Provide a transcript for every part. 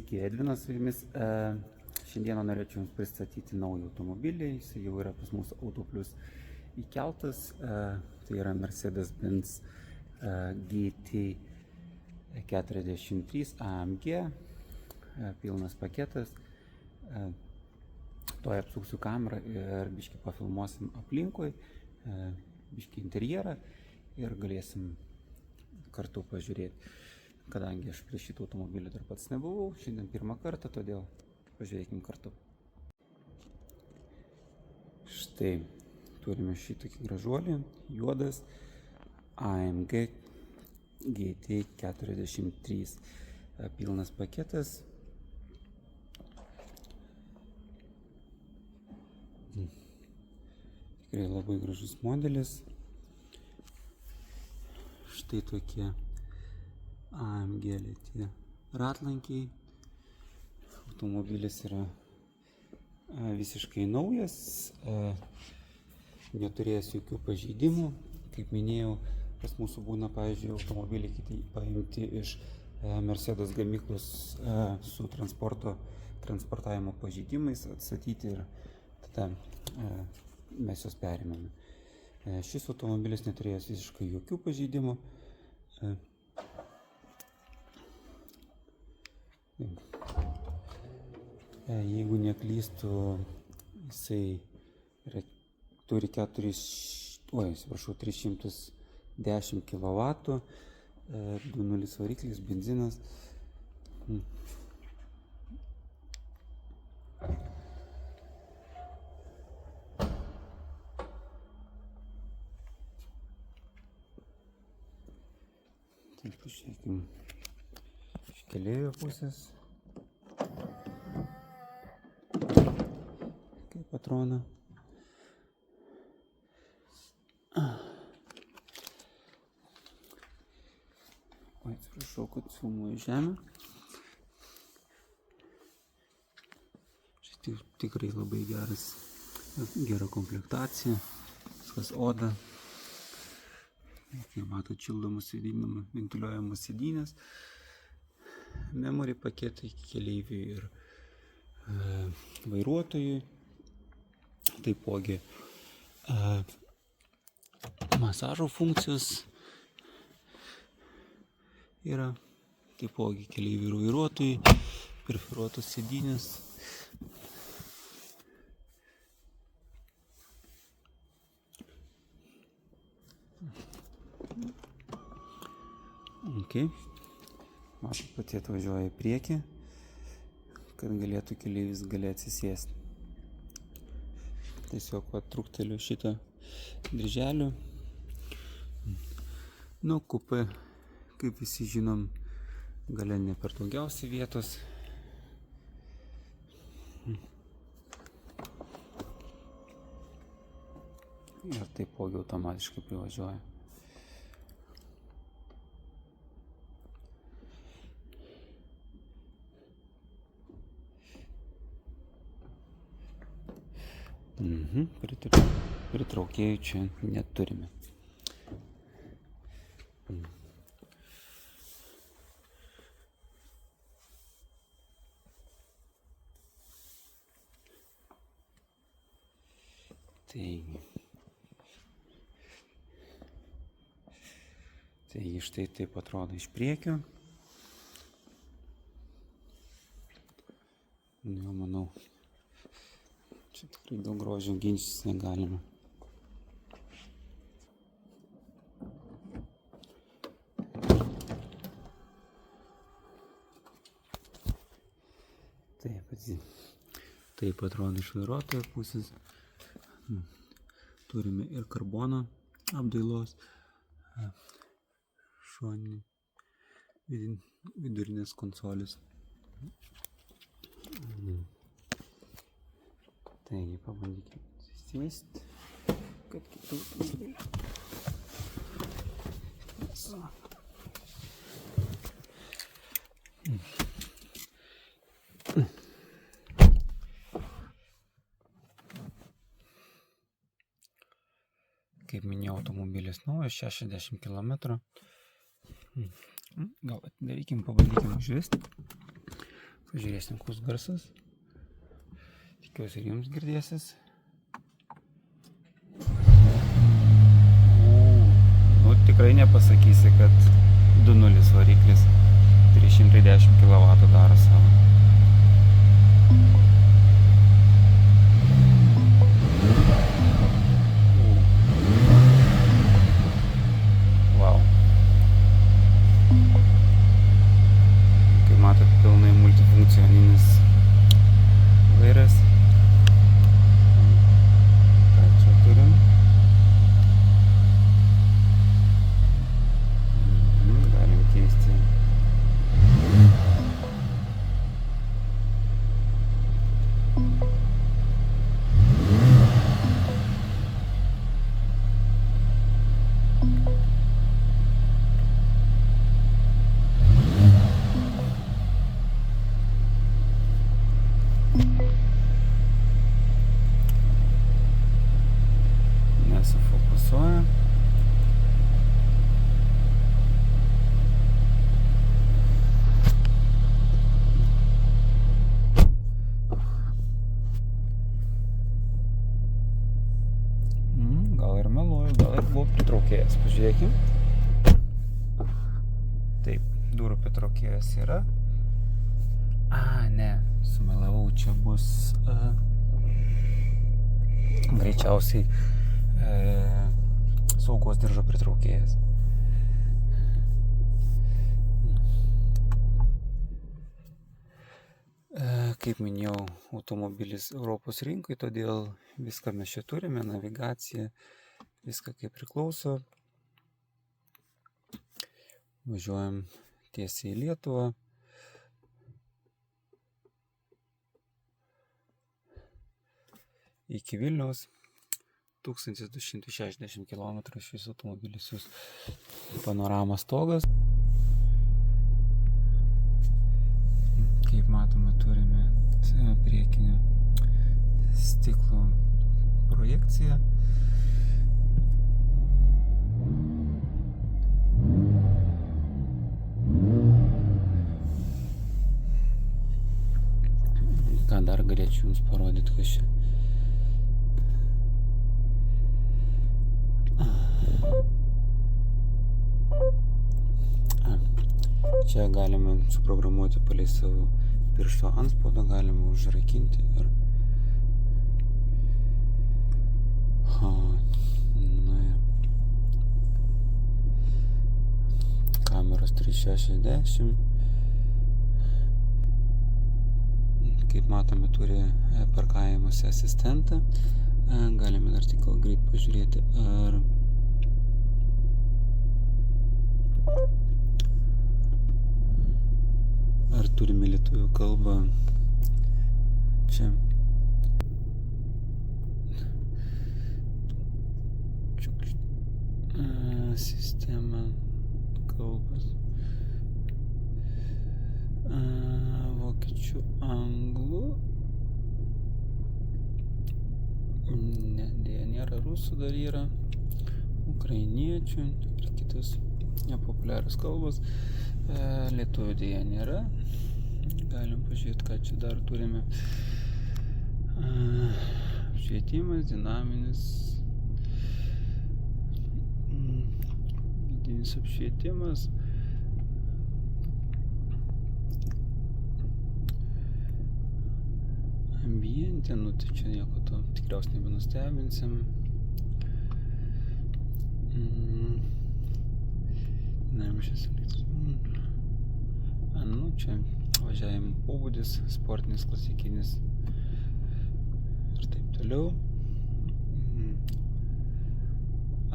Sveiki, Edvinas su jumis. Šiandieną norėčiau jums pristatyti naują automobilį. Jis jau yra pas mus Autoplius įkeltas. Tai yra Mercedes-Benz GT43 AMG. Pilnas paketas. Tuoj apsuksiu kamerą ir biškį pafilmuosim aplinkui, biškį interjerą ir galėsim kartu pažiūrėti. Kadangi aš prie šitą automobilį dar pats nebuvau, šiandien pirmą kartą, todėl pažiūrėkim kartu. Štai turime šitokį gražuolį, juodas AMG GT43 pilnas paketas. Tikrai labai gražus modelis. Štai tokie AMG lėti ratlankiai. Automobilis yra visiškai naujas, neturėjęs jokių pažeidimų. Kaip minėjau, pas mūsų būna, pavyzdžiui, automobiliai kiti paimti iš Mercedes gamyklos su transportavimo pažeidimais, atstatyti ir tada mes juos perimame. Šis automobilis neturėjęs visiškai jokių pažeidimų. Jeigu neklystu, jisai turi 310 kW, 2.0 variklis, benzinas. Taip, pažiūrėkime iš keleivių pusės, kaip atrodo. Atsiprašau, kad filmuoju žemę. Štai tikrai labai gera komplektacija, viskas oda. Kaip matot, šildomas ventiliuojamas sėdynės, memory paketai keleiviui ir vairuotojui, taipogi masažo funkcijos yra, taipogi keleiviui ir vairuotojui, perforuotos sėdynės. Matot, pati atvažiuoja į priekį, kad galėtų keleivis atsisėsti. Tiesiog trukteliu šitą dirželių. Kupė, kaip visi žinom, gale ne per daugiausiai vietos. Ir taipogi automatiškai privažiuoja. Pritraukėjų čia neturime. Taigi štai taip atrodo iš priekio. Jau manau, čia tikrai daug grožio ginčytis negalime. Taip atrodo iš vairuotojo pusės. Turime ir karbono apdailos, šoninį vidurinės konsolės. Taigi pabandykime sėsti, kad kitų automobilių. Kaip minėjau, automobilis naujas, 60 km. Gal atidarykim, pabandykim užvesti, Pažiūrėsim, koks garsas. Tikiuosi ir jums girdėsis. Nu, tikrai nepasakysi, kad 2.0 variklis 310 kW daro savo. Wow. Kaip matot, pilnai multifunkcioninis vairas. Ką čia turim? Galim keisti. Nesufokusuoja. Gal ir meluoju, gal ir buvo pritraukėjas. Pažiūrėkim. Taip, durų pritraukėjas yra. Ne, sumelavau, čia bus greičiausiai saugos diržo pritraukėjas. Kaip minėjau, automobilis Europos rinkai, todėl viską mes čia turime, navigaciją, viską kaip priklauso. Važiuojam tiesiai į Lietuvą. Iki Vilniaus 1260 km šis automobilis jūs panorama stogas. Kaip matome, turime priekinę stiklo projekciją. Ką dar galėčiau jums parodyti, kas čia. Čia galime suprogramuoti palei savo piršto antspaudą, galime užrakinti ir kameros 360. Kaip matome, turi parkavimosi asistentą. Galime dar tik gal greit pažiūrėti, ar turime lietuvių kalbą. Čia sistema kalbas. Vokiečių, anglų. Ne, dėja nėra, rusų dar yra, ukrainiečių ir kitos nepopuliarios kalbos. Lietuvių dėja nėra. Galim pažiūrėti, ką čia dar turime. Apšvietimas, dinaminis, vidinis apšvietimas. Ambientė, nu tai čia nieko to tikriausiai nebenustebinsim. Dinamiškas elektros. Nu, čia važiavimo pobūdis, sportinis, klasikinis ir taip toliau.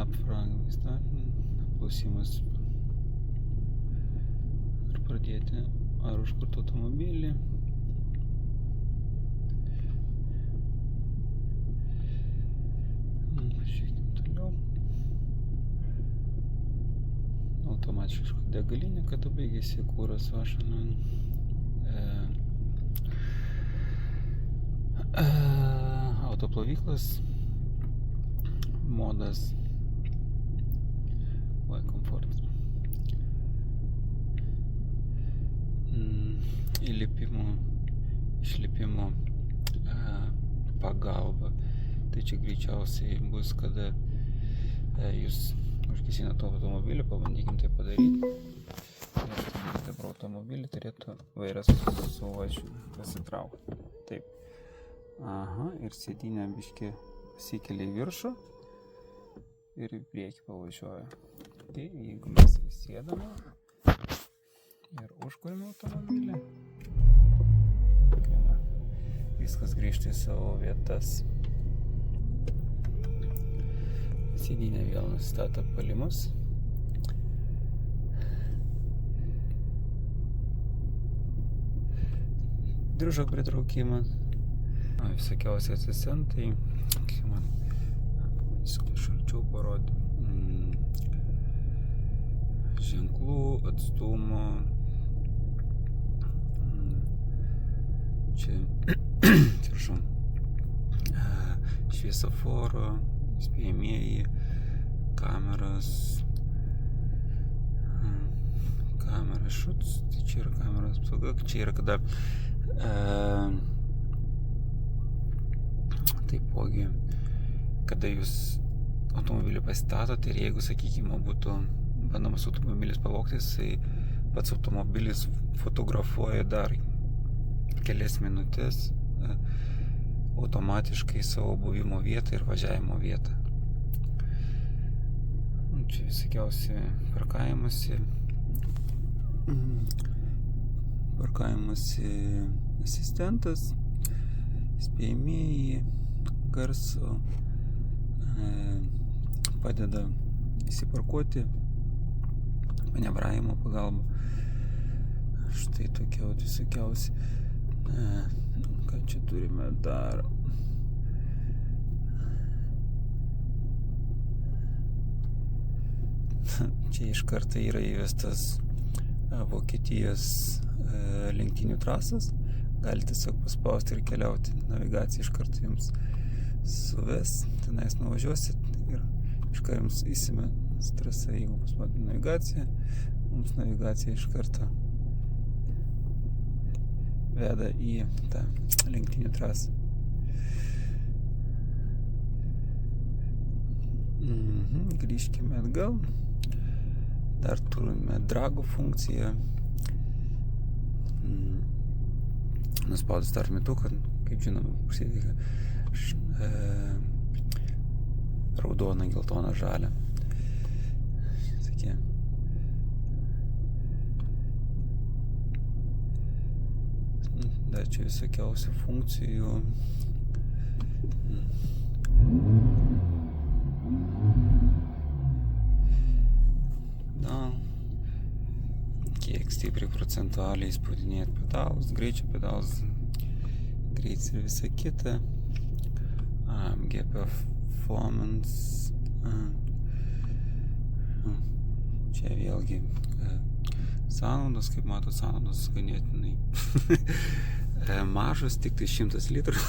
Apfragimas, apklausimas, ar pradėti, ar užkurti automobilį. Pažiūrėkim toliau. Automatiškai degalinė, kada baigėsi kūras, va šiandien. Autoplovyklas, modas, komfortas. Įlipimo išlipimo pagalba. Tai čia greičiausiai bus, kada jūs užgesinat automobilį, pabandykim tai padaryti. Ir dabar automobilį turėtų vairas su važiu pasitraukti. Taip. Aha, ir sėdynė biškį pasikelia į viršų ir į priekį pavažiuoja. Tai jeigu mes įsėdame ir užkuriame automobilį, viskas grįžta į savo vietas. Sėdynė vėl nustato palimus. Diržo pritraukimas. Visokiausi asistentai. Kaip man šalčiau parodė. Ženklų, atstumo. Čia atsiprašau. Šviesoforo, įspėjamieji, kameros. Kamera šuts, tai čia yra kameros apsauga, čia yra kada taipogi, kada jūs automobilį pasitatot ir jeigu, sakykime, būtų bandomas automobilis pavogtis, tai pats automobilis fotografuoja dar kelias minutės automatiškai savo buvimo vietą ir važiavimo vietą. Čia visokiausi parkavimosi asistentas, įspėjamieji, garso, padeda įsiparkuoti, manevravimo pagalba. Štai tokie visokiausi. Ką čia turime dar? Čia iš karto yra įvestas Vokietijos lenktynių trasas. Galite tiesiog paspausti ir keliauti. Navigacija iš karto jums suves. Tenais nuvažiuosit ir iš karto jums įsimes trasa. Jeigu paspausti navigaciją, mums navigacija iš karto veda į tą lenktynių trasą. Grįžkime atgal. Dar turime drago funkciją. Nuspaudus dar mygtuką, kaip žinome, užsidega raudona, geltona, žalia. Tokie. Dar čia visokiausių funkcijų. Kiek stipriai procentualiai spaudinėti pedalus, greičio pedalus, greitis ir visa kita. AMG performance. Čia vėlgi sąnaudos, kaip mato, sąnaudos ganėtinai mažos, tik tai 100 litrų.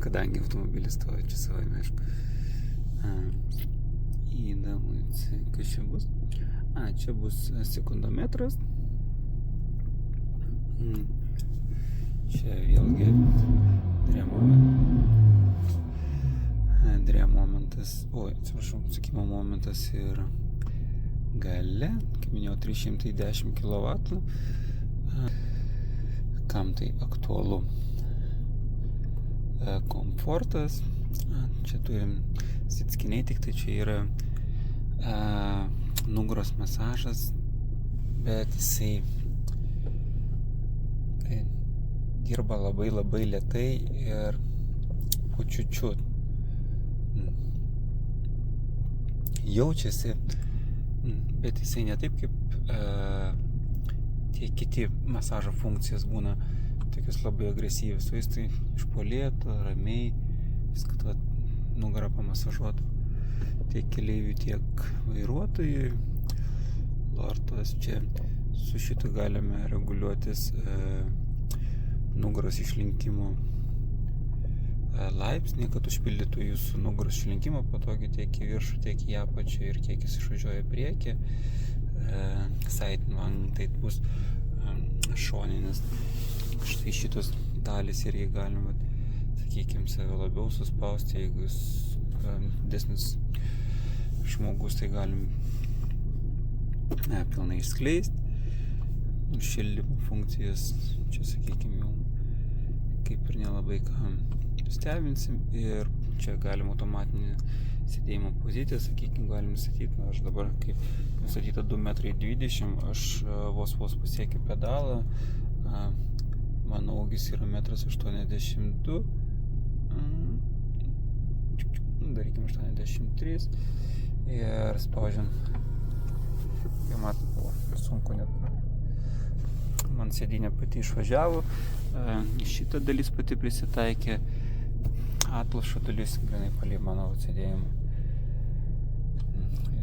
Kadangi automobilis stovi čia savaime, aišku. Įdomu, kas čia bus. Čia bus sekundometras. Čia vėlgi momentas, atsakimo momentas ir gale, kaip minėjau, 310 kW. Kam tai aktualu? Komfortas. Čia turim sitskiniai, tik tai čia yra nugaros masažas, bet jisai dirba labai lėtai ir po čiučiut jaučiasi, bet jisai ne taip kaip tie kiti masažo funkcijos būna tokios labai agresyvios, o jis tai išpolėtų, ramiai, viską nugarą pamasažuotų. Tiek keleivių, tiek vairuotojų. Lortos čia su šitu galime reguliuotis nugaros išlinkimo laipsnį, kad užpildytų jūsų nugaros išlinkimą patogiai tiek į viršų, tiek į apačią ir kiek jis išvažiuoja į priekį. Seitenwagen tai bus šoninis. Štai šitos dalys irgi galima, sakykime, save labiau suspausti, jeigu jis didesnis žmogus, tai galim pilnai išskleisti. Šildymo funkcijas čia, sakykime, jau kaip ir nelabai ką stebinsim. Ir čia galim automatinį sėdėjimo poziciją, sakykime, galim statyti. Aš dabar, kaip nustatyta 2,20 m, aš vos pasiekiu pedalą. Mano ūgis yra 1,82 m. Darykim 83 ir spaudžiam. Kaip matau, sunku net. Man sėdynė pati išvažiavo, šita dalis pati prisitaikė, atlošo dalis grinai palei mano sėdėjimą.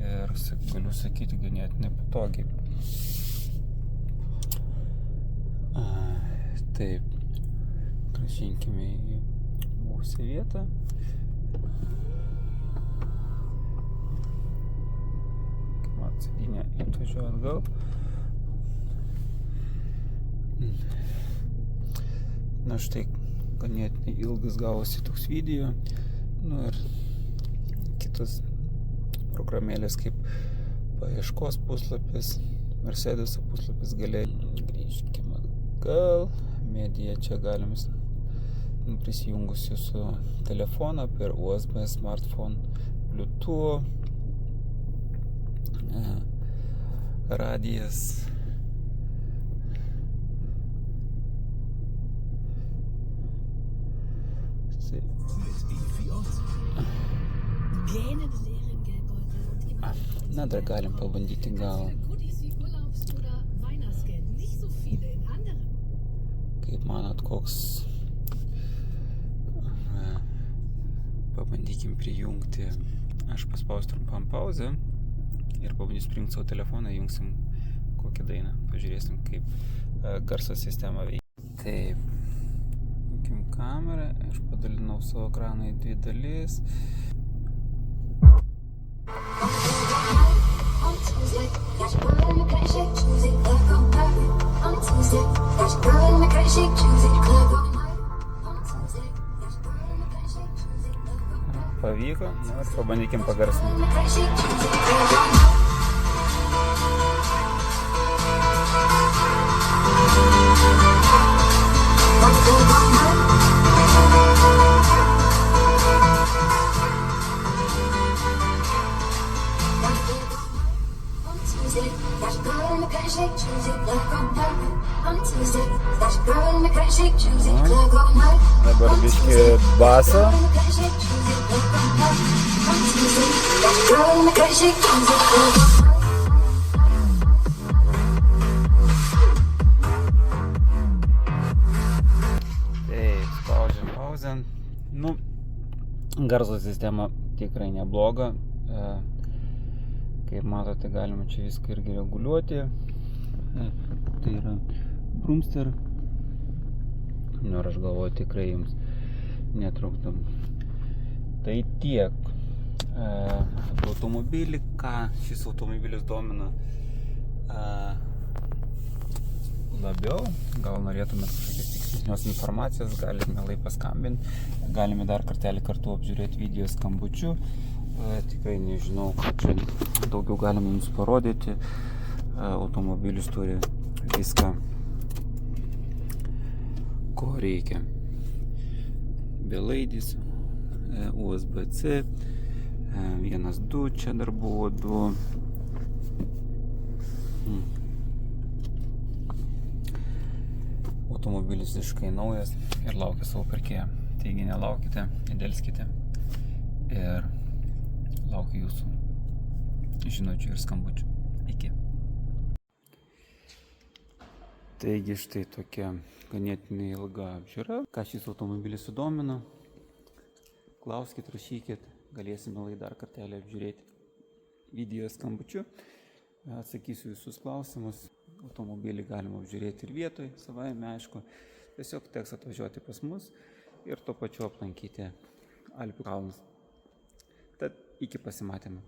Ir galiu sakyti, ganėtinai patogiai. Taip, grąžinkime į buvusią vietą. Sėdynė atvažiuoja atgal. Na štai, ganėtinai ilgas gavosi toks video. Nu ir kitas programėlės kaip paieškos puslapis, Mercedeso puslapis galėjo. Grįžkime atgal. Mediją čia galim prisijungus jūsų telefoną per USB smartphone, Bluetooth, radijas. Na, dar galim pabandyti gal. Kaip manot, koks? Pabandykim prijungti. Aš paspausiu trumpam pauzę ir pabandysiu prijungti savo telefoną, jungsim kokią dainą. Pažiūrėsim, kaip garso sistema veikia. Taip, jungim kamerą. Aš padalinau savo ekraną į 2 dalis. Pavyko, nu ir pabandykim pagarsinti. Dabar biškį basą. Taip, spaudžiam pauzę. Nu, garso sistema tikrai nebloga. Kaip matote, galima čia viską irgi reguliuoti. Tai yra Brumster. Nu, ir aš galvoju, tikrai jums netrukdom. Tai tiek. Automobilį, ką šis automobilis domina labiau. Gal norėtumėt kažkokios tikslesnios informacijos, galime mielai paskambinti. Galime dar kartelį kartu apžiūrėti video skambučiu. Tikrai nežinau, kad čia daugiau galime jums parodyti. Automobilis turi viską, ko reikia. Belaidis, USB-C, 1.2, čia dar buvo 2. Automobilis visiškai naujas ir laukia savo pirkėją. Taigi nelaukite, nedelskite ir laukiu jūsų žinučių ir skambučių. Iki. Taigi štai tokia ganėtinai ilga apžiūra. Ką šis automobilis sudomino? Klauskit, rašykit, galėsime lai dar kartelį apžiūrėti video skambučiu. Atsakysiu visus klausimus. Automobilį galima apžiūrėti ir vietoj, savaime aišku. Tiesiog teks atvažiuoti pas mus ir tuo pačiu aplankyti Alpių kalnus. Tad iki pasimatymų.